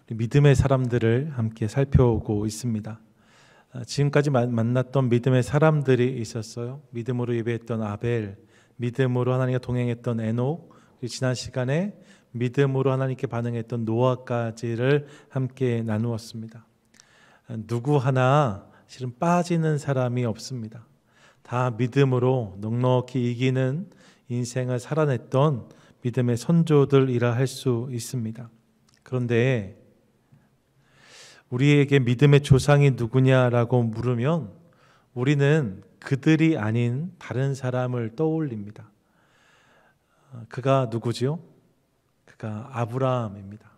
믿음의 사람들을 함께 살펴오고 있습니다. 지금까지 만났던 믿음의 사람들이 있었어요. 믿음으로 예배했던 아벨, 믿음으로 하나님과 동행했던 에녹, 그리고 지난 시간에 믿음으로 하나님께 반응했던 노아까지를 함께 나누었습니다. 누구 하나 실은 빠지는 사람이 없습니다. 다 믿음으로 넉넉히 이기는 인생을 살아냈던 믿음의 선조들이라 할 수 있습니다. 그런데 우리에게 믿음의 조상이 누구냐라고 물으면 우리는 그들이 아닌 다른 사람을 떠올립니다. 그가 누구지요? 그가 아브라함입니다.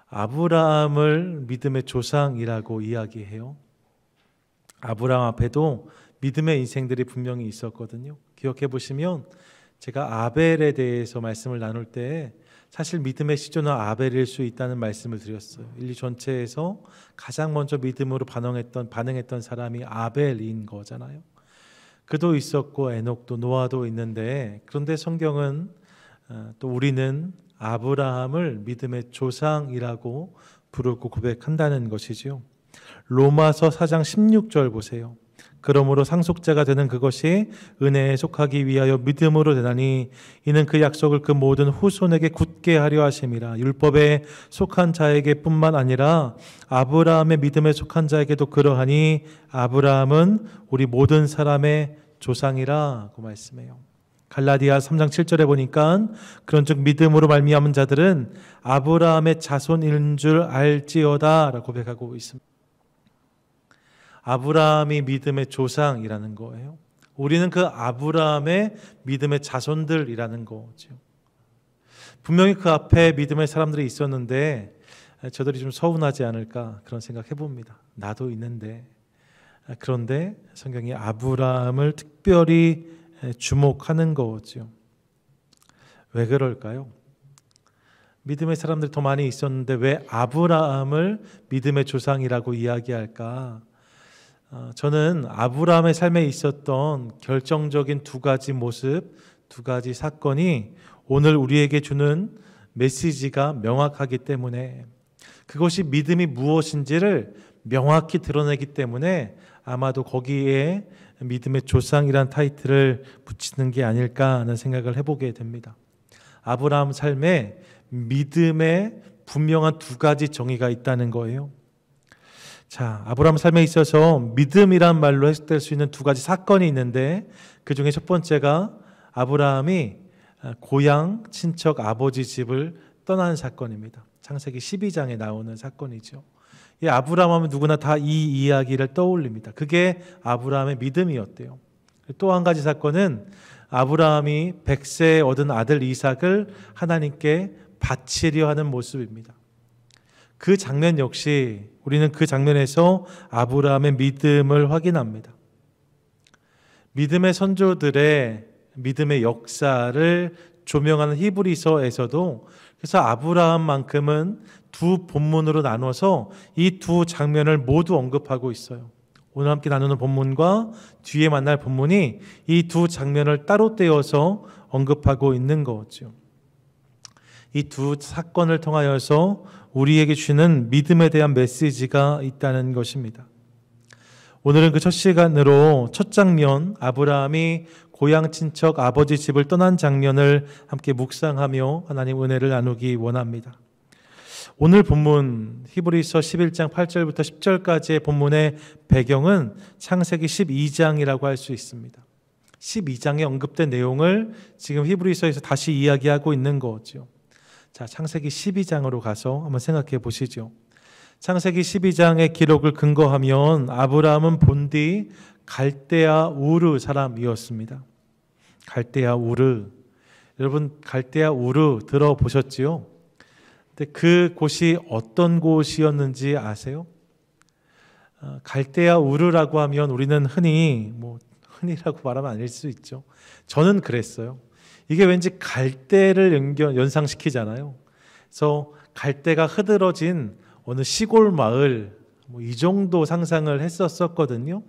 아브라함을 믿음의 조상이라고 이야기해요. 아브라함 앞에도 믿음의 인생들이 분명히 있었거든요. 기억해 보시면 제가 아벨에 대해서 말씀을 나눌 때 사실 믿음의 시조는 아벨일 수 있다는 말씀을 드렸어요. 인류 전체에서 가장 먼저 믿음으로 반응했던 사람이 아벨인 거잖아요. 그도 있었고 에녹도 노아도 있는데, 그런데 성경은 또 우리는 아브라함을 믿음의 조상이라고 부르고 고백한다는 것이지요. 로마서 4장 16절 보세요. 그러므로 상속자가 되는 그것이 은혜에 속하기 위하여 믿음으로 되나니 이는 그 약속을 그 모든 후손에게 굳게 하려 하심이라. 율법에 속한 자에게 뿐만 아니라 아브라함의 믿음에 속한 자에게도 그러하니 아브라함은 우리 모든 사람의 조상이라고 말씀해요. 갈라디아 3장 7절에 보니까 그런즉 믿음으로 말미암은 자들은 아브라함의 자손인 줄 알지어다 라고 고백하고 있습니다. 아브라함이 믿음의 조상이라는 거예요. 우리는 그 아브라함의 믿음의 자손들이라는 거죠. 분명히 그 앞에 믿음의 사람들이 있었는데 저들이 좀 서운하지 않을까 그런 생각 해봅니다. 나도 있는데. 그런데 성경이 아브라함을 특별히 주목하는 거죠. 왜 그럴까요? 믿음의 사람들이 더 많이 있었는데 왜 아브라함을 믿음의 조상이라고 이야기할까? 저는 아브라함의 삶에 있었던 결정적인 두 가지 모습, 두 가지 사건이 오늘 우리에게 주는 메시지가 명확하기 때문에, 그것이 믿음이 무엇인지를 명확히 드러내기 때문에 아마도 거기에 믿음의 조상이란 타이틀을 붙이는 게 아닐까 하는 생각을 해보게 됩니다. 아브라함 삶에 믿음의 분명한 두 가지 정의가 있다는 거예요. 자, 아브라함 삶에 있어서 믿음이란 말로 해석될 수 있는 두 가지 사건이 있는데, 그 중에 첫 번째가 아브라함이 고향 친척 아버지 집을 떠난 사건입니다. 창세기 12장에 나오는 사건이죠. 이 아브라함 하면 누구나 다 이 이야기를 떠올립니다. 그게 아브라함의 믿음이었대요. 또 한 가지 사건은 아브라함이 100세에 얻은 아들 이삭을 하나님께 바치려 하는 모습입니다. 그 장면 역시 우리는 그 장면에서 아브라함의 믿음을 확인합니다. 믿음의 선조들의 믿음의 역사를 조명하는 히브리서에서도 그래서 아브라함만큼은 두 본문으로 나눠서 이 두 장면을 모두 언급하고 있어요. 오늘 함께 나누는 본문과 뒤에 만날 본문이 이 두 장면을 따로 떼어서 언급하고 있는 거죠. 이 두 사건을 통하여서 우리에게 주는 믿음에 대한 메시지가 있다는 것입니다. 오늘은 그 첫 시간으로 첫 장면, 아브라함이 고향 친척 아버지 집을 떠난 장면을 함께 묵상하며 하나님 은혜를 나누기 원합니다. 오늘 본문 히브리서 11장 8절부터 10절까지의 본문의 배경은 창세기 12장이라고 할 수 있습니다. 12장에 언급된 내용을 지금 히브리서에서 다시 이야기하고 있는 거죠. 자, 창세기 12장으로 가서 한번 생각해 보시죠. 창세기 12장의 기록을 근거하면 아브라함은 본디 갈대아 우르 사람이었습니다. 갈대아 우르. 여러분 갈대아 우르 들어보셨지요? 근데 그 곳이 어떤 곳이었는지 아세요? 갈대아 우르라고 하면 우리는 흔히라고 말하면 아닐 수 있죠. 저는 그랬어요. 이게 왠지 갈대를 연상시키잖아요. 그래서 갈대가 흐드러진 어느 시골 마을 이 정도 상상을 했었거든요.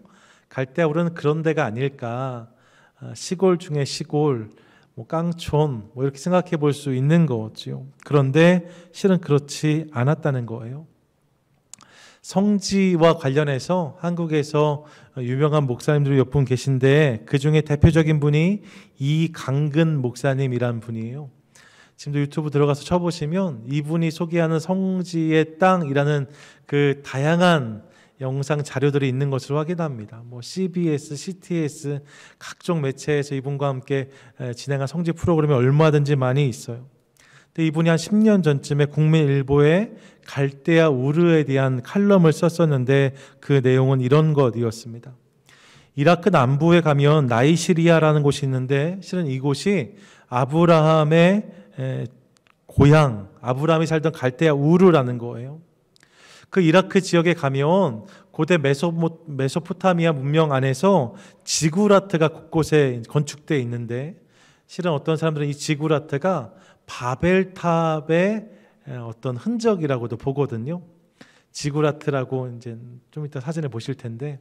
갈대아 우르는 그런 데가 아닐까. 시골 중에 시골, 뭐 깡촌 뭐 이렇게 생각해 볼 수 있는 거지요. 그런데 실은 그렇지 않았다는 거예요. 성지와 관련해서 한국에서 유명한 목사님들이 몇 분 계신데 그 중에 대표적인 분이 이강근 목사님이란 분이에요. 지금도 유튜브 들어가서 쳐보시면 이분이 소개하는 성지의 땅이라는 그 다양한 영상 자료들이 있는 것을 확인합니다. 뭐 CBS, CTS 각종 매체에서 이분과 함께 진행한 성지 프로그램이 얼마든지 많이 있어요. 근데 이분이 한 10년 전쯤에 국민일보에 갈대아 우르에 대한 칼럼을 썼었는데 그 내용은 이런 것이었습니다. 이라크 남부에 가면 나이시리아라는 곳이 있는데 실은 이곳이 아브라함의 고향, 아브라함이 살던 갈대아 우르라는 거예요. 그 이라크 지역에 가면 고대 메소포타미아 문명 안에서 지구라트가 곳곳에 건축되어 있는데 실은 어떤 사람들은 이 지구라트가 바벨탑의 어떤 흔적이라고도 보거든요. 지구라트라고 이제 좀 이따 사진을 보실 텐데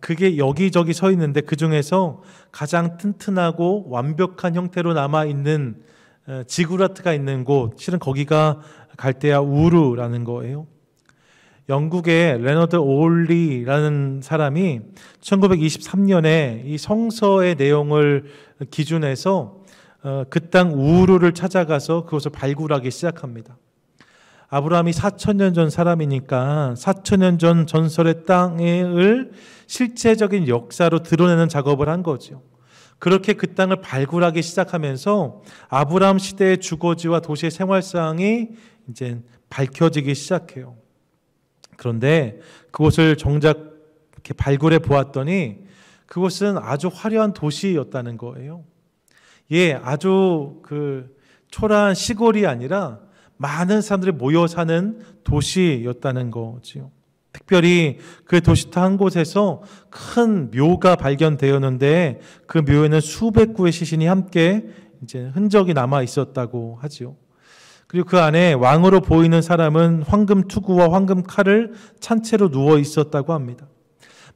그게 여기저기 서 있는데 그 중에서 가장 튼튼하고 완벽한 형태로 남아 있는 지구라트가 있는 곳, 실은 거기가 갈대아 우르라는 거예요. 영국의 레너드 올리라는 사람이 1923년에 이 성서의 내용을 기준해서 그 땅 우르를 찾아가서 그것을 발굴하기 시작합니다. 아브라함이 4,000년 전 사람이니까 4,000년 전 전설의 땅을 실제적인 역사로 드러내는 작업을 한 거죠. 그렇게 그 땅을 발굴하기 시작하면서 아브라함 시대의 주거지와 도시의 생활상이 이제 밝혀지기 시작해요. 그런데 그곳을 정작 이렇게 발굴해 보았더니 그곳은 아주 화려한 도시였다는 거예요. 예, 아주 그 초라한 시골이 아니라 많은 사람들이 모여 사는 도시였다는 거지요. 특별히 그 도시터 한 곳에서 큰 묘가 발견되었는데 그 묘에는 수백 구의 시신이 함께 이제 흔적이 남아 있었다고 하지요. 그리고 그 안에 왕으로 보이는 사람은 황금 투구와 황금 칼을 찬 채로 누워 있었다고 합니다.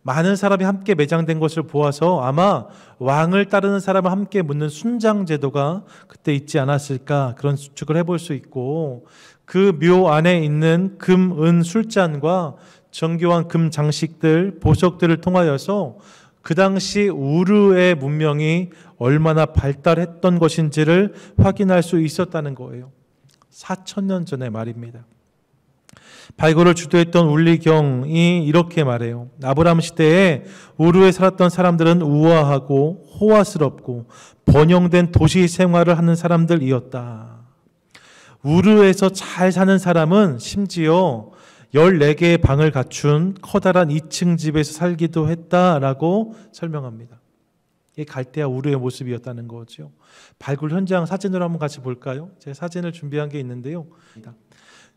많은 사람이 함께 매장된 것을 보아서 아마 왕을 따르는 사람을 함께 묻는 순장 제도가 그때 있지 않았을까 그런 추측을 해볼 수 있고 그 묘 안에 있는 금, 은, 술잔과 정교한 금 장식들, 보석들을 통하여서 그 당시 우르의 문명이 얼마나 발달했던 것인지를 확인할 수 있었다는 거예요. 4,000년 전의 말입니다. 발굴을 주도했던 울리경이 이렇게 말해요. 아브라함 시대에 우르에 살았던 사람들은 우아하고 호화스럽고 번영된 도시 생활을 하는 사람들이었다. 우르에서 잘 사는 사람은 심지어 14개의 방을 갖춘 커다란 2층 집에서 살기도 했다라고 설명합니다. 이게 갈대아 우르의 모습이었다는 거죠. 발굴 현장 사진으로 한번 같이 볼까요? 제가 사진을 준비한 게 있는데요.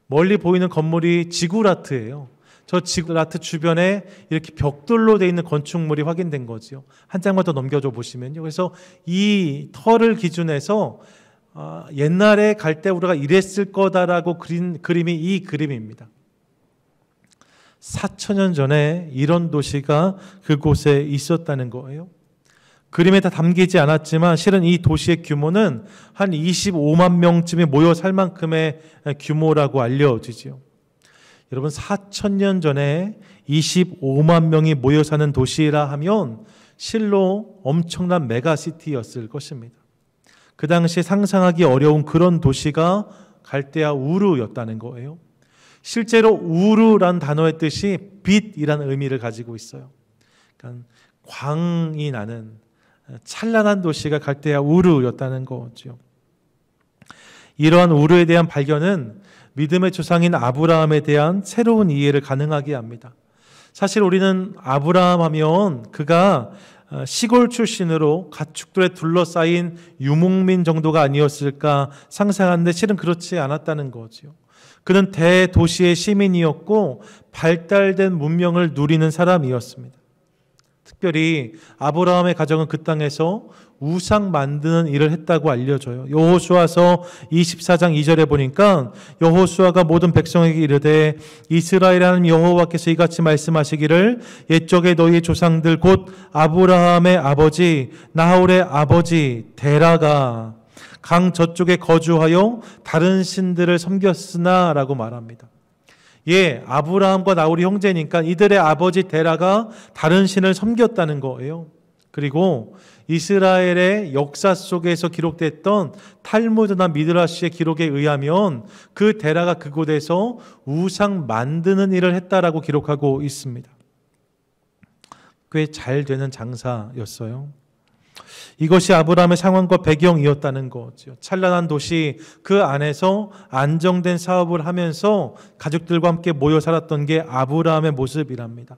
멀리 보이는 건물이 지구라트예요. 저 지구라트 주변에 이렇게 벽돌로 되어 있는 건축물이 확인된 거죠. 한 장만 더 넘겨줘 보시면요. 그래서 이 터를 기준해서 옛날에 갈대아 우르가 이랬을 거다라고 그린 그림이 이 그림입니다. 4,000년 전에 이런 도시가 그곳에 있었다는 거예요. 그림에 다 담기지 않았지만 실은 이 도시의 규모는 한 25만 명쯤이 모여 살 만큼의 규모라고 알려지죠. 여러분 4,000년 전에 25만 명이 모여 사는 도시라 하면 실로 엄청난 메가시티였을 것입니다. 그 당시에 상상하기 어려운 그런 도시가 갈대아 우르였다는 거예요. 실제로 우르란 단어의 뜻이 빛이라는 의미를 가지고 있어요. 그러니까 광이 나는 찬란한 도시가 갈대아 우르였다는 거죠. 이러한 우르에 대한 발견은 믿음의 조상인 아브라함에 대한 새로운 이해를 가능하게 합니다. 사실 우리는 아브라함 하면 그가 시골 출신으로 가축들에 둘러싸인 유목민 정도가 아니었을까 상상하는데 실은 그렇지 않았다는 거죠. 그는 대도시의 시민이었고 발달된 문명을 누리는 사람이었습니다. 특별히 아브라함의 가정은 그 땅에서 우상 만드는 일을 했다고 알려져요. 여호수아서 24장 2절에 보니까 여호수아가 모든 백성에게 이르되 이스라엘 하나님 여호와께서 이같이 말씀하시기를 옛적에 너희 조상들 곧 아브라함의 아버지 나홀의 아버지 데라가 강 저쪽에 거주하여 다른 신들을 섬겼으나 라고 말합니다. 예, 아브라함과 나홀이 형제니까 이들의 아버지 데라가 다른 신을 섬겼다는 거예요. 그리고 이스라엘의 역사 속에서 기록됐던 탈무드나 미드라시의 기록에 의하면 그 데라가 그곳에서 우상 만드는 일을 했다라고 기록하고 있습니다. 꽤 잘 되는 장사였어요. 이것이 아브라함의 상황과 배경이었다는 거죠. 찬란한 도시 그 안에서 안정된 사업을 하면서 가족들과 함께 모여 살았던 게 아브라함의 모습이랍니다.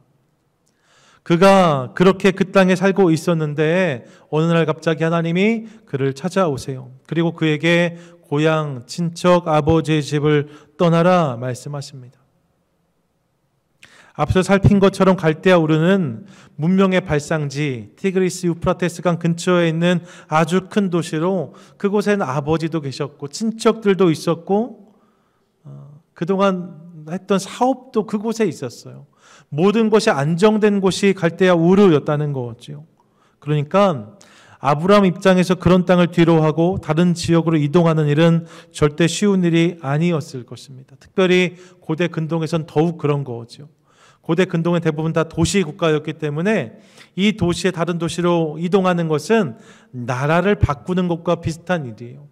그가 그렇게 그 땅에 살고 있었는데 어느 날 갑자기 하나님이 그를 찾아오세요. 그리고 그에게 고향 친척 아버지의 집을 떠나라 말씀하십니다. 앞서 살핀 것처럼 갈대아 우르는 문명의 발상지 티그리스 유프라테스 강 근처에 있는 아주 큰 도시로 그곳에는 아버지도 계셨고 친척들도 있었고 그동안 했던 사업도 그곳에 있었어요. 모든 것이 안정된 곳이 갈대아 우르였다는 거죠. 그러니까 아브라함 입장에서 그런 땅을 뒤로하고 다른 지역으로 이동하는 일은 절대 쉬운 일이 아니었을 것입니다. 특별히 고대 근동에선 더욱 그런 거죠. 고대 근동은 대부분 다 도시 국가였기 때문에 이 도시의 다른 도시로 이동하는 것은 나라를 바꾸는 것과 비슷한 일이에요.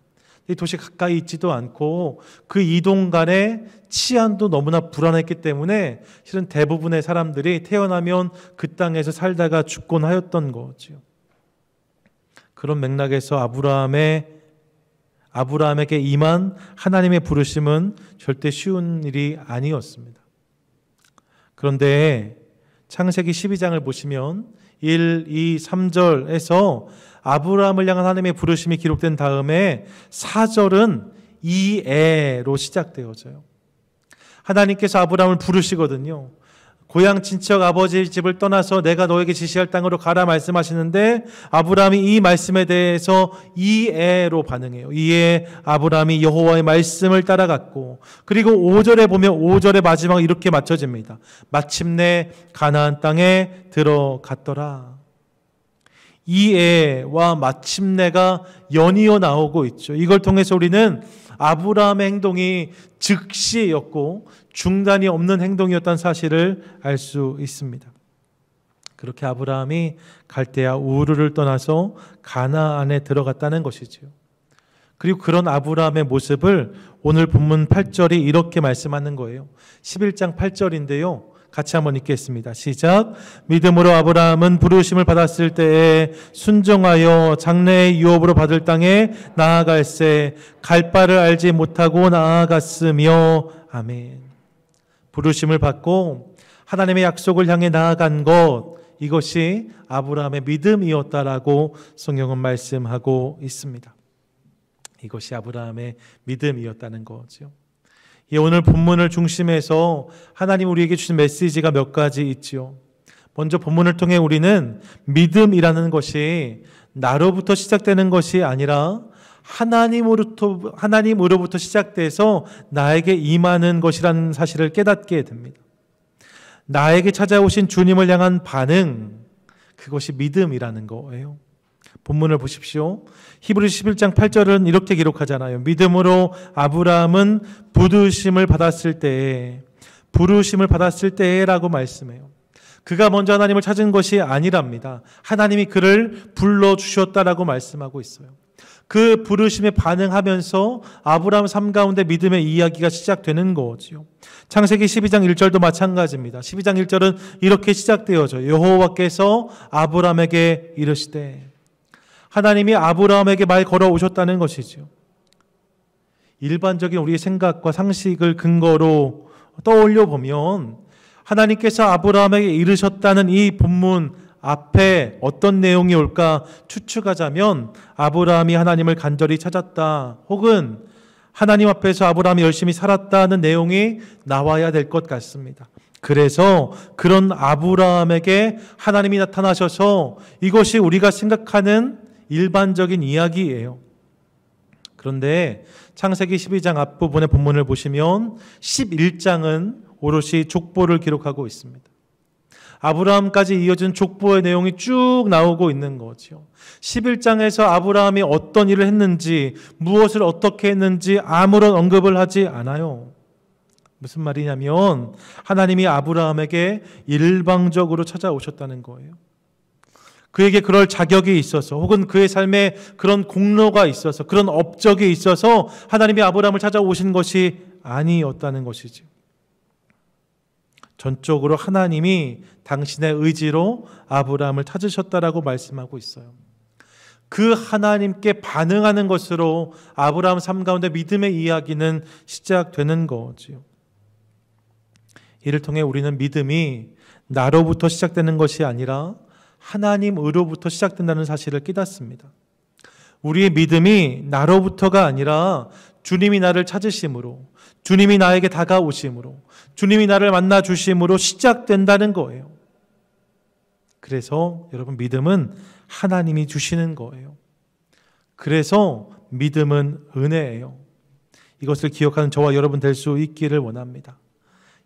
이 도시 가까이 있지도 않고 그 이동 간의 치안도 너무나 불안했기 때문에 실은 대부분의 사람들이 태어나면 그 땅에서 살다가 죽곤 하였던 거죠. 그런 맥락에서 아브라함에게 임한 하나님의 부르심은 절대 쉬운 일이 아니었습니다. 그런데 창세기 12장을 보시면 1, 2, 3절에서 아브라함을 향한 하나님의 부르심이 기록된 다음에 4절은 이에로 시작되어져요. 하나님께서 아브라함을 부르시거든요. 고향 친척 아버지 집을 떠나서 내가 너에게 지시할 땅으로 가라 말씀하시는데 아브라함이 이 말씀에 대해서 이에로 반응해요. 이에 아브라함이 여호와의 말씀을 따라갔고 그리고 5절에 보면 5절의 마지막 이렇게 맞춰집니다. 마침내 가나안 땅에 들어갔더라. 이에와 마침내가 연이어 나오고 있죠. 이걸 통해서 우리는 아브라함의 행동이 즉시였고 중단이 없는 행동이었다는 사실을 알 수 있습니다. 그렇게 아브라함이 갈대아 우르를 떠나서 가나안에 들어갔다는 것이지요. 그리고 그런 아브라함의 모습을 오늘 본문 8절이 이렇게 말씀하는 거예요. 11장 8절인데요. 같이 한번 읽겠습니다. 시작. 믿음으로 아브라함은 부르심을 받았을 때에 순종하여 장래의 유업으로 받을 땅에 나아갈새 갈 바를 알지 못하고 나아갔으며 아멘. 부르심을 받고 하나님의 약속을 향해 나아간 것 이것이 아브라함의 믿음이었다라고 성경은 말씀하고 있습니다. 이것이 아브라함의 믿음이었다는 거죠. 오늘 본문을 중심해서 하나님 우리에게 주신 메시지가 몇 가지 있지요. 먼저 본문을 통해 우리는 믿음이라는 것이 나로부터 시작되는 것이 아니라 하나님으로부터 시작돼서 나에게 임하는 것이라는 사실을 깨닫게 됩니다. 나에게 찾아오신 주님을 향한 반응, 그것이 믿음이라는 거예요. 본문을 보십시오. 히브리서 11장 8절은 이렇게 기록하잖아요. 믿음으로 아브라함은 부르심을 받았을 때라고 말씀해요. 그가 먼저 하나님을 찾은 것이 아니랍니다. 하나님이 그를 불러주셨다라고 말씀하고 있어요. 그 부르심에 반응하면서 아브라함 삶 가운데 믿음의 이야기가 시작되는 거죠. 창세기 12장 1절도 마찬가지입니다. 12장 1절은 이렇게 시작되어져요. 여호와께서 아브라함에게 이르시되 하나님이 아브라함에게 말 걸어오셨다는 것이죠. 일반적인 우리의 생각과 상식을 근거로 떠올려 보면 하나님께서 아브라함에게 이르셨다는 이 본문 앞에 어떤 내용이 올까 추측하자면 아브라함이 하나님을 간절히 찾았다 혹은 하나님 앞에서 아브라함이 열심히 살았다는 내용이 나와야 될 것 같습니다. 그래서 그런 아브라함에게 하나님이 나타나셔서 이것이 우리가 생각하는 일반적인 이야기예요. 그런데 창세기 12장 앞부분의 본문을 보시면 11장은 오롯이 족보를 기록하고 있습니다. 아브라함까지 이어진 족보의 내용이 쭉 나오고 있는 거죠. 11장에서 아브라함이 어떤 일을 했는지, 무엇을 어떻게 했는지 아무런 언급을 하지 않아요. 무슨 말이냐면 하나님이 아브라함에게 일방적으로 찾아오셨다는 거예요. 그에게 그럴 자격이 있어서, 혹은 그의 삶에 그런 공로가 있어서, 그런 업적이 있어서 하나님이 아브라함을 찾아오신 것이 아니었다는 것이죠. 전적으로 하나님이 당신의 의지로 아브라함을 찾으셨다라고 말씀하고 있어요. 그 하나님께 반응하는 것으로 아브라함 삶 가운데 믿음의 이야기는 시작되는 거지요. 이를 통해 우리는 믿음이 나로부터 시작되는 것이 아니라 하나님으로부터 시작된다는 사실을 깨닫습니다. 우리의 믿음이 나로부터가 아니라 주님이 나를 찾으심으로, 주님이 나에게 다가오심으로, 주님이 나를 만나 주심으로 시작된다는 거예요. 그래서 여러분, 믿음은 하나님이 주시는 거예요. 그래서 믿음은 은혜예요. 이것을 기억하는 저와 여러분 될 수 있기를 원합니다.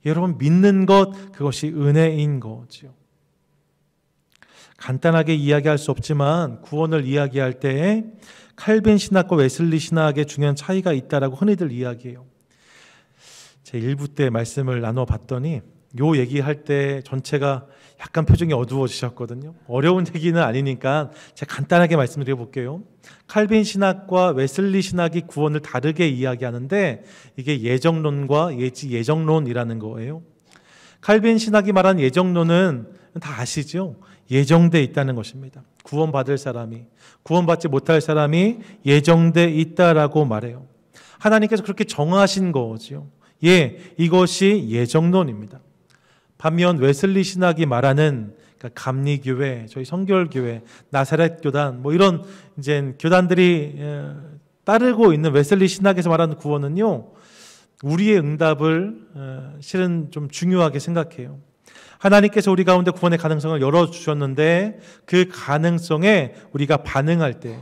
여러분, 믿는 것, 그것이 은혜인 거지요. 간단하게 이야기할 수 없지만 구원을 이야기할 때에 칼빈 신학과 웨슬리 신학의 중요한 차이가 있다라고 흔히들 이야기해요. 제 1부 때 말씀을 나눠봤더니 요 얘기할 때 전체가 약간 표정이 어두워지셨거든요. 어려운 얘기는 아니니까 제가 간단하게 말씀드려 볼게요. 칼빈 신학과 웨슬리 신학이 구원을 다르게 이야기하는데 이게 예정론과 예지예정론이라는 거예요. 칼빈 신학이 말하는 예정론은 다 아시죠? 예정돼 있다는 것입니다. 구원받을 사람이, 구원받지 못할 사람이 예정돼 있다라고 말해요. 하나님께서 그렇게 정하신 거죠. 이것이 예정론입니다. 반면 웨슬리 신학이 말하는, 그러니까 감리교회, 저희 성결교회, 나사렛 교단, 이런 이제 교단들이 따르고 있는 웨슬리 신학에서 말하는 구원은요, 우리의 응답을 실은 좀 중요하게 생각해요. 하나님께서 우리 가운데 구원의 가능성을 열어주셨는데 그 가능성에 우리가 반응할 때,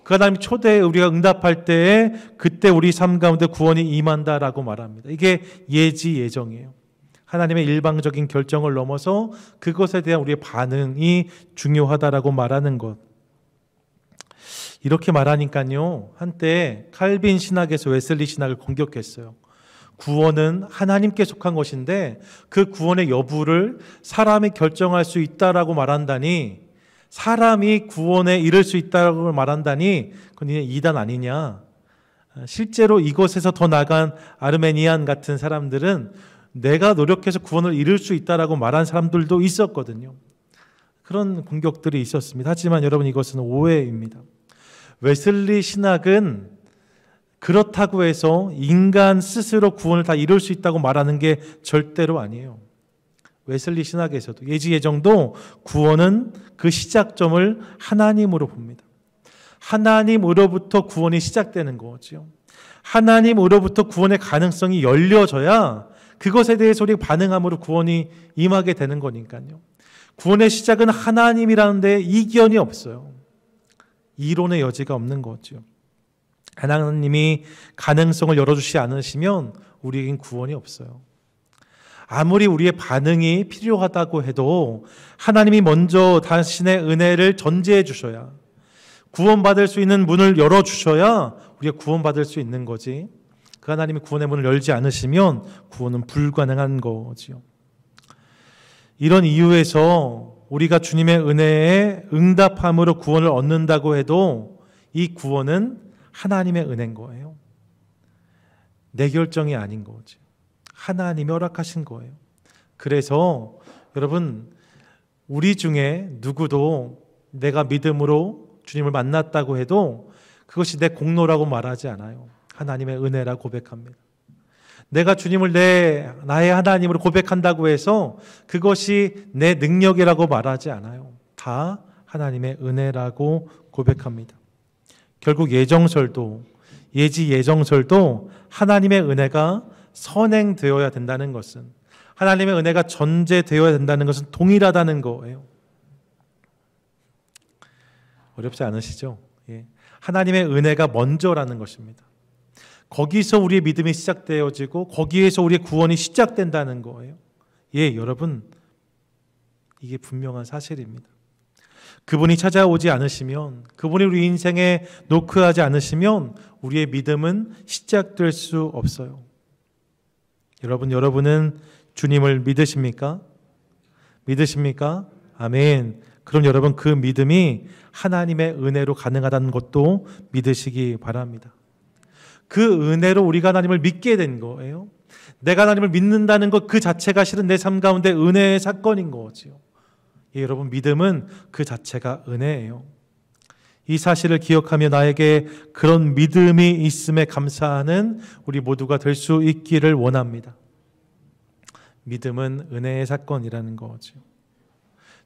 그 하나님 초대에 우리가 응답할 때에 그때 우리 삶 가운데 구원이 임한다라고 말합니다. 이게 예지예정이에요. 하나님의 일방적인 결정을 넘어서 그것에 대한 우리의 반응이 중요하다라고 말하는 것. 이렇게 말하니까요, 한때 칼빈 신학에서 웨슬리 신학을 공격했어요. 구원은 하나님께 속한 것인데 그 구원의 여부를 사람이 결정할 수 있다라고 말한다니, 사람이 구원에 이를 수 있다고 말한다니 그건 이단 아니냐. 실제로 이곳에서 더 나간 아르메니안 같은 사람들은 내가 노력해서 구원을 이룰 수 있다라고 말한 사람들도 있었거든요. 그런 공격들이 있었습니다. 하지만 여러분, 이것은 오해입니다. 웨슬리 신학은 그렇다고 해서 인간 스스로 구원을 다 이룰 수 있다고 말하는 게 절대로 아니에요. 웨슬리 신학에서도 예지예정도 구원은 그 시작점을 하나님으로 봅니다. 하나님으로부터 구원이 시작되는 거죠. 하나님으로부터 구원의 가능성이 열려져야 그것에 대해서 우리가 반응함으로 구원이 임하게 되는 거니까요. 구원의 시작은 하나님이라는 데 이견이 없어요. 이론의 여지가 없는 거죠. 하나님이 가능성을 열어주시지 않으시면 우리에겐 구원이 없어요. 아무리 우리의 반응이 필요하다고 해도 하나님이 먼저 당신의 은혜를 전제해 주셔야, 구원받을 수 있는 문을 열어주셔야 우리가 구원받을 수 있는 거지, 그 하나님이 구원의 문을 열지 않으시면 구원은 불가능한 거지요. 이런 이유에서 우리가 주님의 은혜에 응답함으로 구원을 얻는다고 해도 이 구원은 하나님의 은혜인 거예요. 내 결정이 아닌 거죠. 하나님이 허락하신 거예요. 그래서 여러분, 우리 중에 누구도 내가 믿음으로 주님을 만났다고 해도 그것이 내 공로라고 말하지 않아요. 하나님의 은혜라 고백합니다. 내가 주님을 나의 하나님으로 고백한다고 해서 그것이 내 능력이라고 말하지 않아요. 다 하나님의 은혜라고 고백합니다. 결국 예지예정설도 하나님의 은혜가 선행되어야 된다는 것은, 하나님의 은혜가 전제되어야 된다는 것은 동일하다는 거예요. 어렵지 않으시죠? 예. 하나님의 은혜가 먼저라는 것입니다. 거기서 우리의 믿음이 시작되어지고 거기에서 우리의 구원이 시작된다는 거예요. 예, 여러분, 이게 분명한 사실입니다. 그분이 찾아오지 않으시면, 그분이 우리 인생에 노크하지 않으시면 우리의 믿음은 시작될 수 없어요. 여러분은 주님을 믿으십니까? 믿으십니까? 아멘. 그럼 여러분, 그 믿음이 하나님의 은혜로 가능하다는 것도 믿으시기 바랍니다. 그 은혜로 우리가 하나님을 믿게 된 거예요. 내가 하나님을 믿는다는 것 그 자체가 실은 내 삶 가운데 은혜의 사건인 거지요. 예, 여러분, 믿음은 그 자체가 은혜예요. 이 사실을 기억하며 나에게 그런 믿음이 있음에 감사하는 우리 모두가 될 수 있기를 원합니다. 믿음은 은혜의 사건이라는 거죠.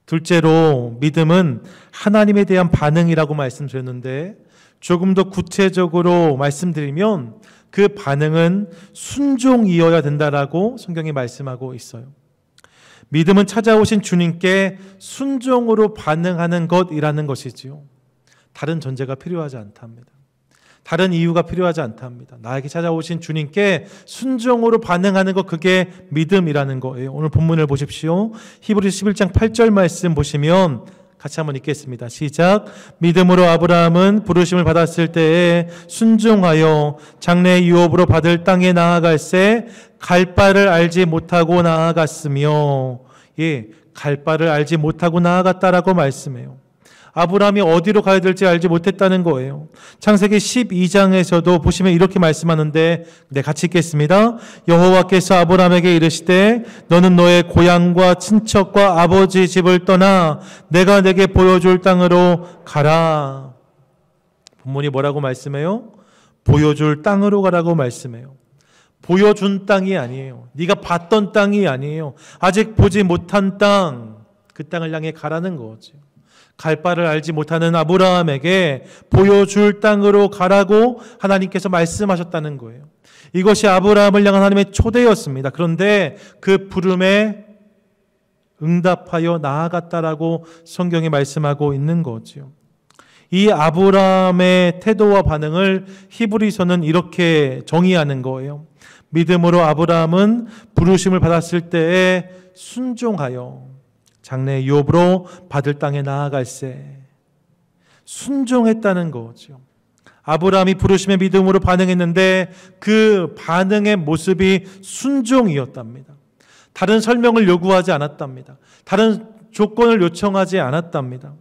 둘째로, 믿음은 하나님에 대한 반응이라고 말씀드렸는데, 조금 더 구체적으로 말씀드리면 그 반응은 순종이어야 된다라고 성경이 말씀하고 있어요. 믿음은 찾아오신 주님께 순종으로 반응하는 것이라는 것이지요. 다른 전제가 필요하지 않답니다. 다른 이유가 필요하지 않답니다. 나에게 찾아오신 주님께 순종으로 반응하는 것, 그게 믿음이라는 거예요. 오늘 본문을 보십시오. 히브리서 11장 8절 말씀 보시면 같이 한번 읽겠습니다. 시작. 믿음으로 아브라함은 부르심을 받았을 때에 순종하여 장래 유업으로 받을 땅에 나아갈새 갈 바를 알지 못하고 나아갔으며, 예, 갈 바를 알지 못하고 나아갔다라고 말씀해요. 아브라함이 어디로 가야 될지 알지 못했다는 거예요. 창세기 12장에서도 보시면 이렇게 말씀하는데, 네, 같이 읽겠습니다. 여호와께서 아브라함에게 이르시되 너는 너의 고향과 친척과 아버지 집을 떠나 내가 내게 보여줄 땅으로 가라. 본문이 뭐라고 말씀해요? 보여줄 땅으로 가라고 말씀해요. 보여준 땅이 아니에요. 네가 봤던 땅이 아니에요. 아직 보지 못한 땅, 그 땅을 향해 가라는 거죠. 갈 바를 알지 못하는 아브라함에게 보여줄 땅으로 가라고 하나님께서 말씀하셨다는 거예요. 이것이 아브라함을 향한 하나님의 초대였습니다. 그런데 그 부름에 응답하여 나아갔다라고 성경이 말씀하고 있는 거죠. 이 아브라함의 태도와 반응을 히브리서는 이렇게 정의하는 거예요. 믿음으로 아브라함은 부르심을 받았을 때에 순종하여 장래 유업으로 받을 땅에 나아갈새. 순종했다는 거죠. 아브라함이 부르심의 믿음으로 반응했는데 그 반응의 모습이 순종이었답니다. 다른 설명을 요구하지 않았답니다. 다른 조건을 요청하지 않았답니다.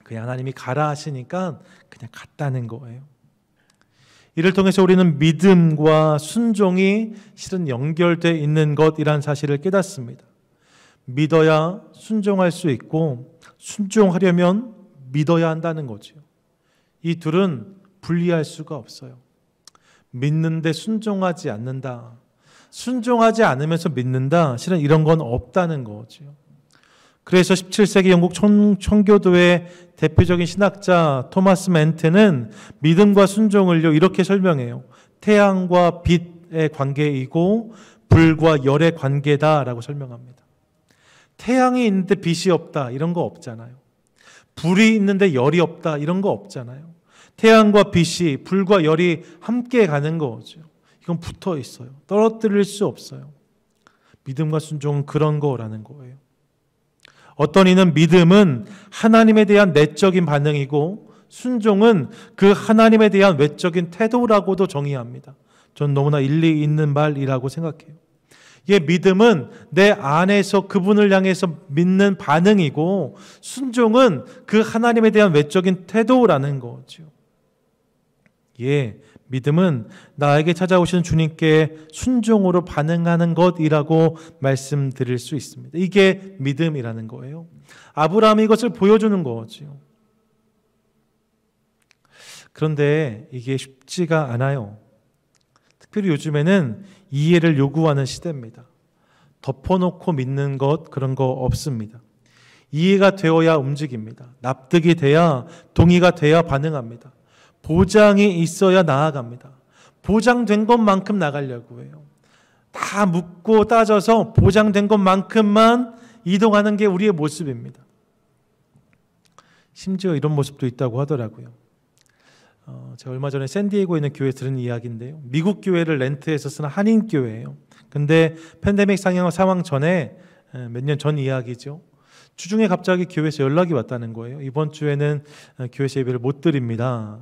그냥 하나님이 가라 하시니까 그냥 갔다는 거예요. 이를 통해서 우리는 믿음과 순종이 실은 연결되어 있는 것이라는 사실을 깨닫습니다. 믿어야 순종할 수 있고 순종하려면 믿어야 한다는 거죠. 이 둘은 분리할 수가 없어요. 믿는데 순종하지 않는다, 순종하지 않으면서 믿는다, 실은 이런 건 없다는 거죠. 그래서 17세기 영국 청교도의 대표적인 신학자 토마스 멘트는 믿음과 순종을요 이렇게 설명해요. 태양과 빛의 관계이고 불과 열의 관계다라고 설명합니다. 태양이 있는데 빛이 없다, 이런 거 없잖아요. 불이 있는데 열이 없다, 이런 거 없잖아요. 태양과 빛이, 불과 열이 함께 가는 거죠. 이건 붙어 있어요. 떨어뜨릴 수 없어요. 믿음과 순종은 그런 거라는 거예요. 어떤 이는 믿음은 하나님에 대한 내적인 반응이고 순종은 그 하나님에 대한 외적인 태도라고도 정의합니다. 전 너무나 일리 있는 말이라고 생각해요. 예, 믿음은 내 안에서 그분을 향해서 믿는 반응이고 순종은 그 하나님에 대한 외적인 태도라는 거죠. 예, 믿음은 나에게 찾아오시는 주님께 순종으로 반응하는 것이라고 말씀드릴 수 있습니다. 이게 믿음이라는 거예요. 아브라함이 이것을 보여주는 거죠. 그런데 이게 쉽지가 않아요. 특별히 요즘에는 이해를 요구하는 시대입니다. 덮어놓고 믿는 것, 그런 거 없습니다. 이해가 되어야 움직입니다. 납득이 돼야, 동의가 돼야 반응합니다. 보장이 있어야 나아갑니다. 보장된 것만큼 나가려고 해요. 다 묻고 따져서 보장된 것만큼만 이동하는 게 우리의 모습입니다. 심지어 이런 모습도 있다고 하더라고요. 제가 얼마 전에 샌디에고에 있는 교회에 들은 이야기인데요. 미국 교회를 렌트해서 쓰는 한인 교회예요. 근데 팬데믹 상황 전에 몇 년 전 이야기죠. 주중에 갑자기 교회에서 연락이 왔다는 거예요. 이번 주에는 교회에서 예배를 못 드립니다.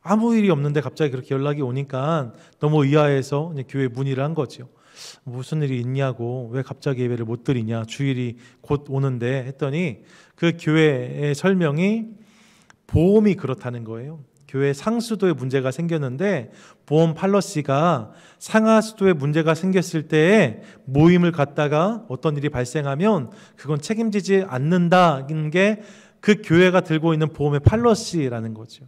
아무 일이 없는데 갑자기 그렇게 연락이 오니까 너무 의아해서 교회에 문의를 한 거죠. 무슨 일이 있냐고, 왜 갑자기 예배를 못 드리냐, 주일이 곧 오는데 했더니 그 교회의 설명이 보험이 그렇다는 거예요. 교회 상수도에 문제가 생겼는데 보험 팔러시가 상하수도에 문제가 생겼을 때에 모임을 갖다가 어떤 일이 발생하면 그건 책임지지 않는다는 게 그 교회가 들고 있는 보험의 팔러시라는 거죠.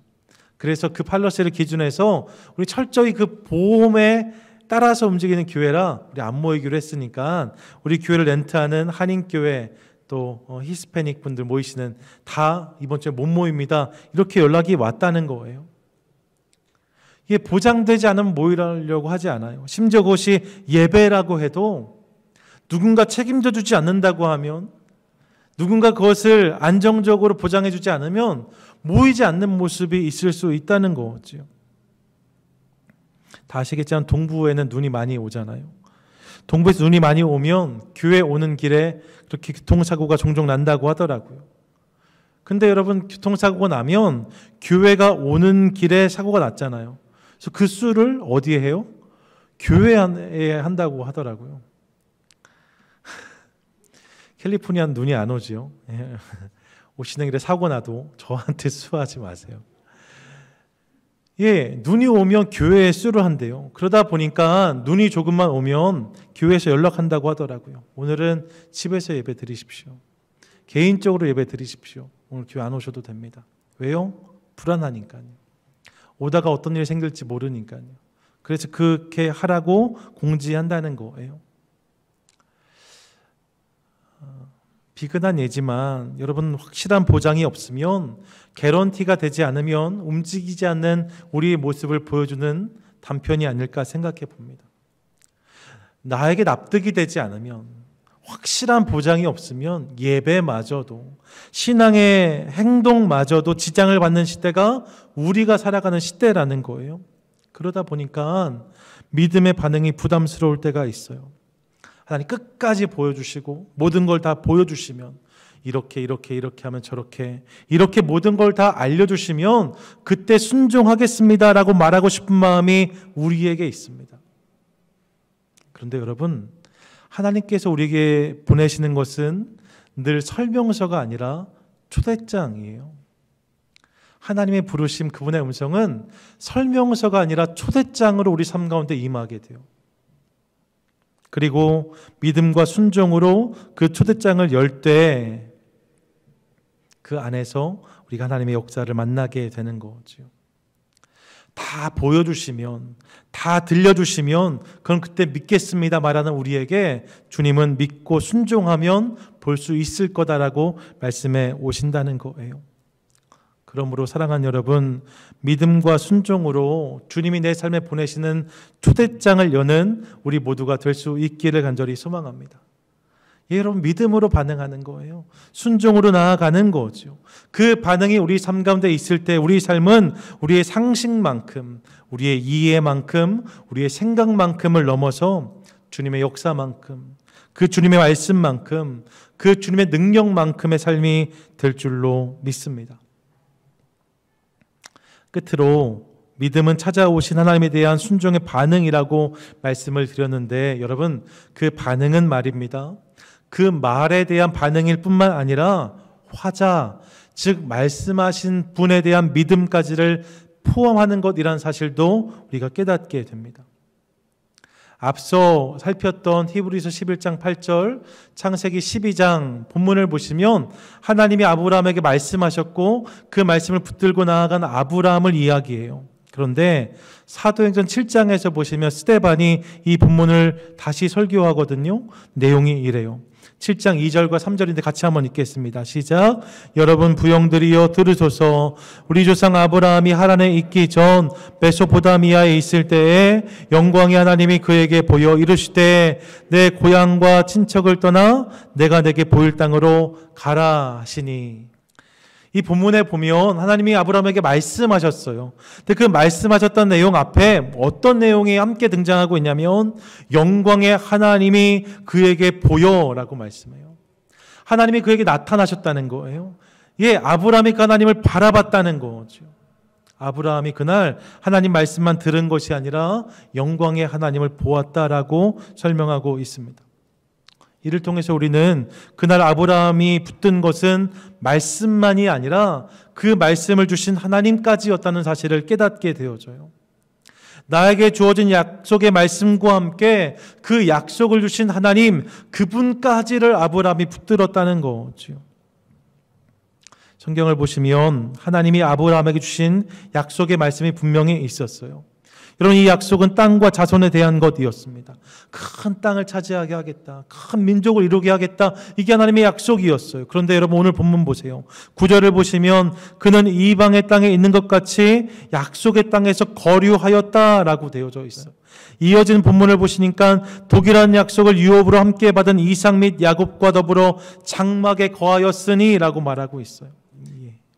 그래서 그 팔러시를 기준해서 우리 철저히 그 보험에 따라서 움직이는 교회라 우리 안 모이기로 했으니까 우리 교회를 렌트하는 한인교회 또 히스패닉 분들 모이시는 다 이번 주에 못 모입니다. 이렇게 연락이 왔다는 거예요. 이게 보장되지 않으면 모이려고 하지 않아요. 심지어 그것이 예배라고 해도 누군가 책임져 주지 않는다고 하면, 누군가 그것을 안정적으로 보장해 주지 않으면 모이지 않는 모습이 있을 수 있다는 거죠. 다 아시겠지만 동부에는 눈이 많이 오잖아요. 동부에서 눈이 많이 오면 교회 오는 길에 그렇게 교통사고가 종종 난다고 하더라고요. 근데 여러분, 교통사고가 나면 교회가 오는 길에 사고가 났잖아요. 그래서 그 수를 어디에 해요? 교회에 한다고 하더라고요. 캘리포니아는 눈이 안 오지요. 오시는 길에 사고 나도 저한테 수하지 마세요. 예, 눈이 오면 교회에 수를 한대요. 그러다 보니까 눈이 조금만 오면 교회에서 연락한다고 하더라고요. 오늘은 집에서 예배 드리십시오. 개인적으로 예배 드리십시오. 오늘 교회 안 오셔도 됩니다. 왜요? 불안하니까요. 오다가 어떤 일이 생길지 모르니까요. 그래서 그렇게 하라고 공지한다는 거예요. 비근한 예지만 여러분, 확실한 보장이 없으면, 개런티가 되지 않으면 움직이지 않는 우리의 모습을 보여주는 단편이 아닐까 생각해 봅니다. 나에게 납득이 되지 않으면, 확실한 보장이 없으면 예배마저도, 신앙의 행동마저도 지장을 받는 시대가 우리가 살아가는 시대라는 거예요. 그러다 보니까 믿음의 반응이 부담스러울 때가 있어요. 하나님 끝까지 보여주시고 모든 걸 다 보여주시면, 이렇게 하면 저렇게, 이렇게 모든 걸 다 알려주시면 그때 순종하겠습니다라고 말하고 싶은 마음이 우리에게 있습니다. 그런데 여러분, 하나님께서 우리에게 보내시는 것은 늘 설명서가 아니라 초대장이에요. 하나님의 부르심, 그분의 음성은 설명서가 아니라 초대장으로 우리 삶 가운데 임하게 돼요. 그리고 믿음과 순종으로 그 초대장을 열 때 그 안에서 우리가 하나님의 역사를 만나게 되는 거죠. 다 보여주시면, 다 들려주시면 그럼 그때 믿겠습니다 말하는 우리에게 주님은 믿고 순종하면 볼 수 있을 거다라고 말씀해 오신다는 거예요. 그러므로 사랑하는 여러분, 믿음과 순종으로 주님이 내 삶에 보내시는 초대장을 여는 우리 모두가 될 수 있기를 간절히 소망합니다. 여러분, 믿음으로 반응하는 거예요. 순종으로 나아가는 거죠. 그 반응이 우리 삶 가운데 있을 때 우리 삶은 우리의 상식만큼, 우리의 이해만큼, 우리의 생각만큼을 넘어서 주님의 역사만큼, 그 주님의 말씀만큼, 그 주님의 능력만큼의 삶이 될 줄로 믿습니다. 끝으로 믿음은 찾아오신 하나님에 대한 순종의 반응이라고 말씀을 드렸는데, 여러분, 그 반응은 말입니다. 그 말에 대한 반응일 뿐만 아니라 화자, 즉 말씀하신 분에 대한 믿음까지를 포함하는 것이라는 사실도 우리가 깨닫게 됩니다. 앞서 살폈던 히브리서 11장 8절, 창세기 12장 본문을 보시면 하나님이 아브라함에게 말씀하셨고 그 말씀을 붙들고 나아간 아브라함을 이야기해요. 그런데 사도행전 7장에서 보시면 스데반이 이 본문을 다시 설교하거든요. 내용이 이래요. 7장 2절과 3절인데 같이 한번 읽겠습니다. 시작. 여러분 부형들이여 들으소서. 우리 조상 아브라함이 하란에 있기 전 메소포다미아에 있을 때에 영광의 하나님이 그에게 보여 이르시되 내 고향과 친척을 떠나 내가 내게 보일 땅으로 가라 하시니. 이 본문에 보면 하나님이 아브라함에게 말씀하셨어요. 근데 그 말씀하셨던 내용 앞에 어떤 내용이 함께 등장하고 있냐면 영광의 하나님이 그에게 보여라고 말씀해요. 하나님이 그에게 나타나셨다는 거예요. 예, 아브라함이 그 하나님을 바라봤다는 거죠. 아브라함이 그날 하나님 말씀만 들은 것이 아니라 영광의 하나님을 보았다라고 설명하고 있습니다. 이를 통해서 우리는 그날 아브라함이 붙든 것은 말씀만이 아니라 그 말씀을 주신 하나님까지였다는 사실을 깨닫게 되어져요. 나에게 주어진 약속의 말씀과 함께 그 약속을 주신 하나님, 그분까지를 아브라함이 붙들었다는 거죠. 성경을 보시면 하나님이 아브라함에게 주신 약속의 말씀이 분명히 있었어요. 여러분, 이 약속은 땅과 자손에 대한 것이었습니다. 큰 땅을 차지하게 하겠다. 큰 민족을 이루게 하겠다. 이게 하나님의 약속이었어요. 그런데 여러분 오늘 본문 보세요. 9절을 보시면 그는 이방의 땅에 있는 것 같이 약속의 땅에서 거류하였다라고 되어져 있어요. 이어진 본문을 보시니까 독일한 약속을 유업으로 함께 받은 이삭 및 야곱과 더불어 장막에 거하였으니 라고 말하고 있어요.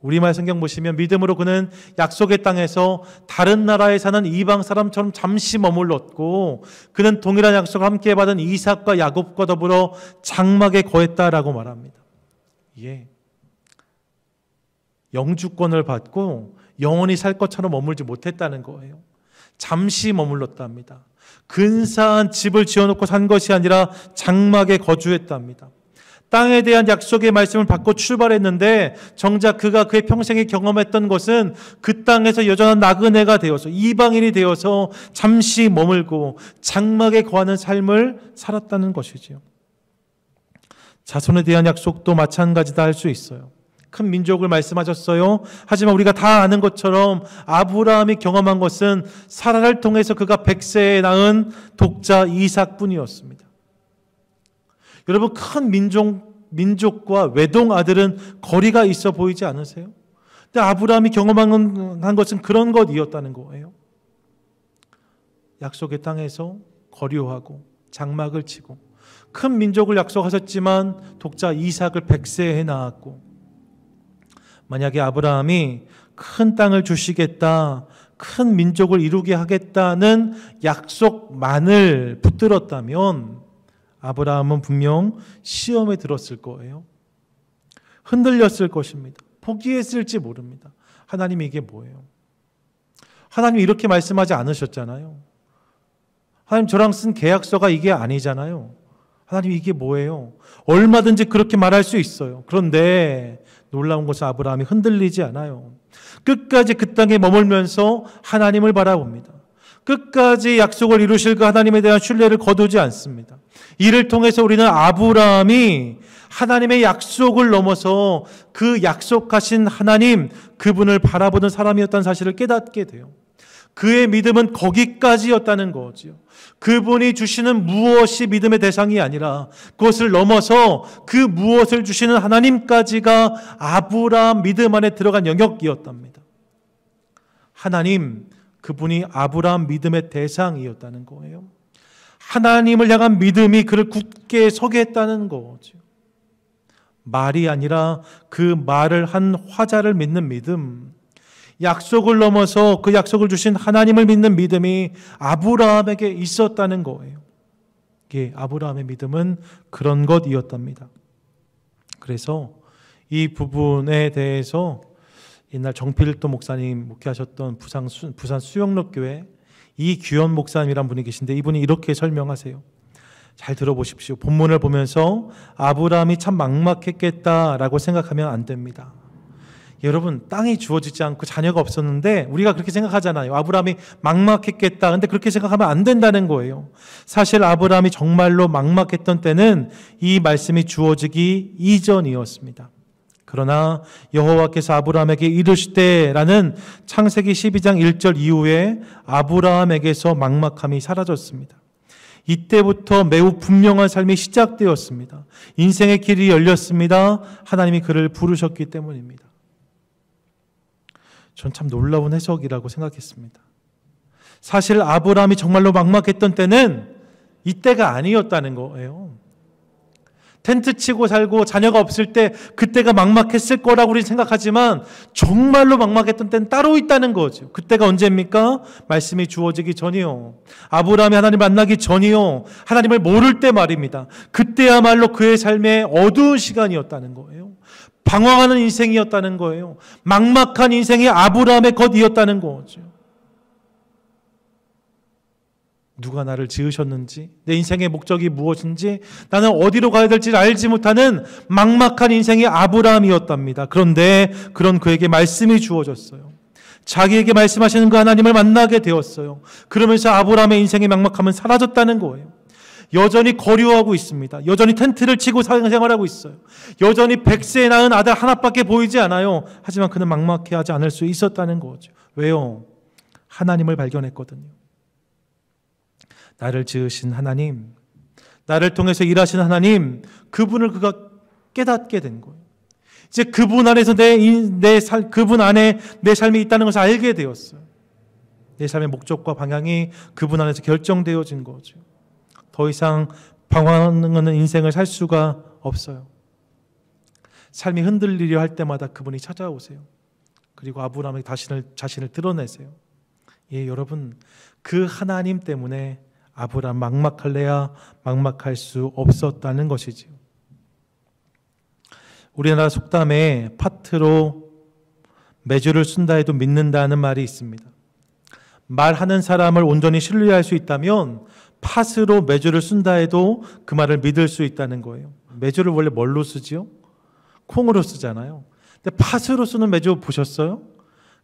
우리말 성경 보시면 믿음으로 그는 약속의 땅에서 다른 나라에 사는 이방 사람처럼 잠시 머물렀고 그는 동일한 약속을 함께 받은 이삭과 야곱과 더불어 장막에 거했다라고 말합니다. 예. 영주권을 받고 영원히 살 것처럼 머물지 못했다는 거예요. 잠시 머물렀답니다. 근사한 집을 지어놓고 산 것이 아니라 장막에 거주했답니다. 땅에 대한 약속의 말씀을 받고 출발했는데 정작 그가 그의 평생에 경험했던 것은 그 땅에서 여전한 나그네가 되어서 이방인이 되어서 잠시 머물고 장막에 거하는 삶을 살았다는 것이지요. 자손에 대한 약속도 마찬가지다 할 수 있어요. 큰 민족을 말씀하셨어요. 하지만 우리가 다 아는 것처럼 아브라함이 경험한 것은 사라를 통해서 그가 100세에 낳은 독자 이삭뿐이었습니다. 여러분, 큰 민족과 외동 아들은 거리가 있어 보이지 않으세요? 근데 아브라함이 경험한 것은 그런 것이었다는 거예요. 약속의 땅에서 거류하고 장막을 치고 큰 민족을 약속하셨지만 독자 이삭을 100세에 낳았고, 만약에 아브라함이 큰 땅을 주시겠다, 큰 민족을 이루게 하겠다는 약속만을 붙들었다면 아브라함은 분명 시험에 들었을 거예요. 흔들렸을 것입니다. 포기했을지 모릅니다. 하나님이 이게 뭐예요? 하나님이 이렇게 말씀하지 않으셨잖아요. 하나님 저랑 쓴 계약서가 이게 아니잖아요. 하나님 이게 뭐예요? 얼마든지 그렇게 말할 수 있어요. 그런데 놀라운 것은 아브라함이 흔들리지 않아요. 끝까지 그 땅에 머물면서 하나님을 바라봅니다. 끝까지 약속을 이루실 그 하나님에 대한 신뢰를 거두지 않습니다. 이를 통해서 우리는 아브라함이 하나님의 약속을 넘어서 그 약속하신 하나님, 그분을 바라보는 사람이었다는 사실을 깨닫게 돼요. 그의 믿음은 거기까지였다는 거죠. 그분이 주시는 무엇이 믿음의 대상이 아니라 그것을 넘어서 그 무엇을 주시는 하나님까지가 아브라함 믿음 안에 들어간 영역이었답니다. 하나님, 그분이 아브라함 믿음의 대상이었다는 거예요. 하나님을 향한 믿음이 그를 굳게 서게 했다는 거죠. 말이 아니라 그 말을 한 화자를 믿는 믿음, 약속을 넘어서 그 약속을 주신 하나님을 믿는 믿음이 아브라함에게 있었다는 거예요. 예, 아브라함의 믿음은 그런 것이었답니다. 그래서 이 부분에 대해서 옛날 정필도 목사님 목회하셨던 부산 수영록교회 이규현 목사님이란 분이 계신데 이분이 이렇게 설명하세요. 잘 들어보십시오. 본문을 보면서 아브라함이 참 막막했겠다라고 생각하면 안 됩니다. 여러분, 땅이 주어지지 않고 자녀가 없었는데 우리가 그렇게 생각하잖아요. 아브라함이 막막했겠다. 근데 그렇게 생각하면 안 된다는 거예요. 사실 아브라함이 정말로 막막했던 때는 이 말씀이 주어지기 이전이었습니다. 그러나 여호와께서 아브라함에게 이르시되라는 창세기 12장 1절 이후에 아브라함에게서 막막함이 사라졌습니다. 이때부터 매우 분명한 삶이 시작되었습니다. 인생의 길이 열렸습니다. 하나님이 그를 부르셨기 때문입니다. 전 참 놀라운 해석이라고 생각했습니다. 사실 아브라함이 정말로 막막했던 때는 이때가 아니었다는 거예요. 텐트 치고 살고 자녀가 없을 때 그때가 막막했을 거라고 우리는 생각하지만 정말로 막막했던 때는 따로 있다는 거죠. 그때가 언제입니까? 말씀이 주어지기 전이요. 아브라함이 하나님을 만나기 전이요. 하나님을 모를 때 말입니다. 그때야말로 그의 삶의 어두운 시간이었다는 거예요. 방황하는 인생이었다는 거예요. 막막한 인생이 아브라함의 것이었다는 거죠. 누가 나를 지으셨는지, 내 인생의 목적이 무엇인지, 나는 어디로 가야 될지 알지 못하는 막막한 인생이 아브라함이었답니다. 그런데 그런 그에게 말씀이 주어졌어요. 자기에게 말씀하시는 그 하나님을 만나게 되었어요. 그러면서 아브라함의 인생의 막막함은 사라졌다는 거예요. 여전히 거류하고 있습니다. 여전히 텐트를 치고 생활하고 있어요. 여전히 100세에 낳은 아들 하나밖에 보이지 않아요. 하지만 그는 막막해하지 않을 수 있었다는 거죠. 왜요? 하나님을 발견했거든요. 나를 지으신 하나님, 나를 통해서 일하신 하나님, 그분을 그가 깨닫게 된 거예요. 이제 그분 안에서 그분 안에 내 삶이 있다는 것을 알게 되었어요. 내 삶의 목적과 방향이 그분 안에서 결정되어진 거죠. 더 이상 방황하는 인생을 살 수가 없어요. 삶이 흔들리려 할 때마다 그분이 찾아오세요. 그리고 아브라함이 자신을 드러내세요. 예, 여러분, 그 하나님 때문에 아브라함 막막할래야 막막할 수 없었다는 것이지요. 우리나라 속담에 파트로 매주를 쓴다 해도 믿는다는 말이 있습니다. 말하는 사람을 온전히 신뢰할 수 있다면 팥으로 매주를 쓴다 해도 그 말을 믿을 수 있다는 거예요. 매주를 원래 뭘로 쓰지요? 콩으로 쓰잖아요. 근데 팥으로 쓰는 매주 보셨어요?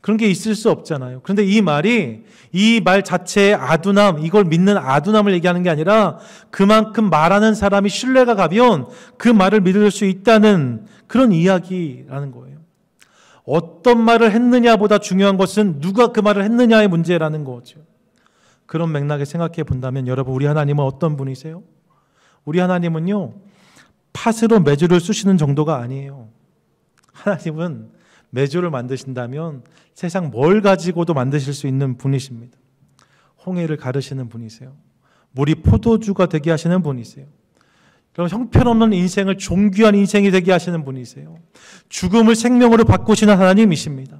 그런 게 있을 수 없잖아요. 그런데 이 말이 이 말 자체의 아둔함, 이걸 믿는 아둔함을 얘기하는 게 아니라 그만큼 말하는 사람이 신뢰가 가면 그 말을 믿을 수 있다는 그런 이야기라는 거예요. 어떤 말을 했느냐보다 중요한 것은 누가 그 말을 했느냐의 문제라는 거죠. 그런 맥락에 생각해 본다면 여러분, 우리 하나님은 어떤 분이세요? 우리 하나님은요, 팥으로 매주를 쑤시는 정도가 아니에요. 하나님은 매주를 만드신다면 세상 뭘 가지고도 만드실 수 있는 분이십니다. 홍해를 가르시는 분이세요. 물이 포도주가 되게 하시는 분이세요. 그럼 형편없는 인생을 존귀한 인생이 되게 하시는 분이세요. 죽음을 생명으로 바꾸시는 하나님이십니다.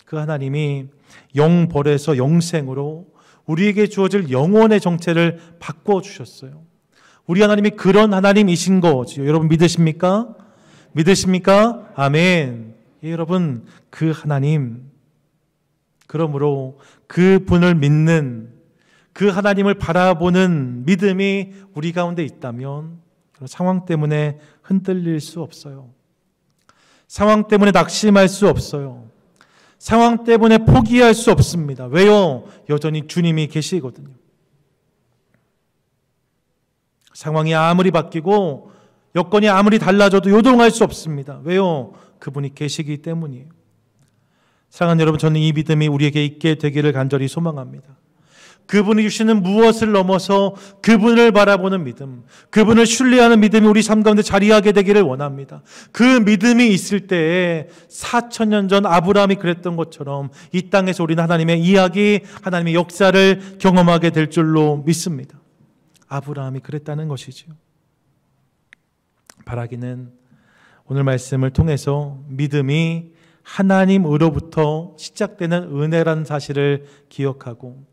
그 하나님이 영벌에서 영생으로 우리에게 주어질 영원의 정체를 바꿔주셨어요. 우리 하나님이 그런 하나님이신 거죠. 여러분 믿으십니까? 믿으십니까? 아멘. 예, 여러분, 그 하나님, 그러므로 그 분을 믿는, 그 하나님을 바라보는 믿음이 우리 가운데 있다면 상황 때문에 흔들릴 수 없어요. 상황 때문에 낙심할 수 없어요. 상황 때문에 포기할 수 없습니다. 왜요? 여전히 주님이 계시거든요. 상황이 아무리 바뀌고 여건이 아무리 달라져도 요동할 수 없습니다. 왜요? 그분이 계시기 때문이에요. 사랑하는 여러분, 저는 이 믿음이 우리에게 있게 되기를 간절히 소망합니다. 그분이 주시는 무엇을 넘어서 그분을 바라보는 믿음, 그분을 신뢰하는 믿음이 우리 삶 가운데 자리하게 되기를 원합니다. 그 믿음이 있을 때에 4,000년 전 아브라함이 그랬던 것처럼 이 땅에서 우리는 하나님의 이야기, 하나님의 역사를 경험하게 될 줄로 믿습니다. 아브라함이 그랬다는 것이지요. 바라기는 오늘 말씀을 통해서 믿음이 하나님으로부터 시작되는 은혜라는 사실을 기억하고,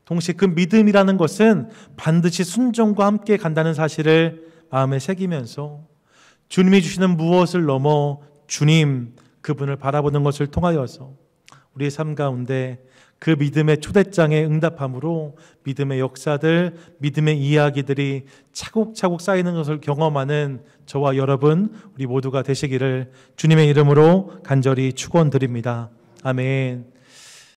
동시에 그 믿음이라는 것은 반드시 순종과 함께 간다는 사실을 마음에 새기면서 주님이 주시는 무엇을 넘어 주님, 그분을 바라보는 것을 통하여서 우리의 삶 가운데 그 믿음의 초대장에 응답함으로 믿음의 역사들, 믿음의 이야기들이 차곡차곡 쌓이는 것을 경험하는 저와 여러분, 우리 모두가 되시기를 주님의 이름으로 간절히 축원드립니다. 아멘.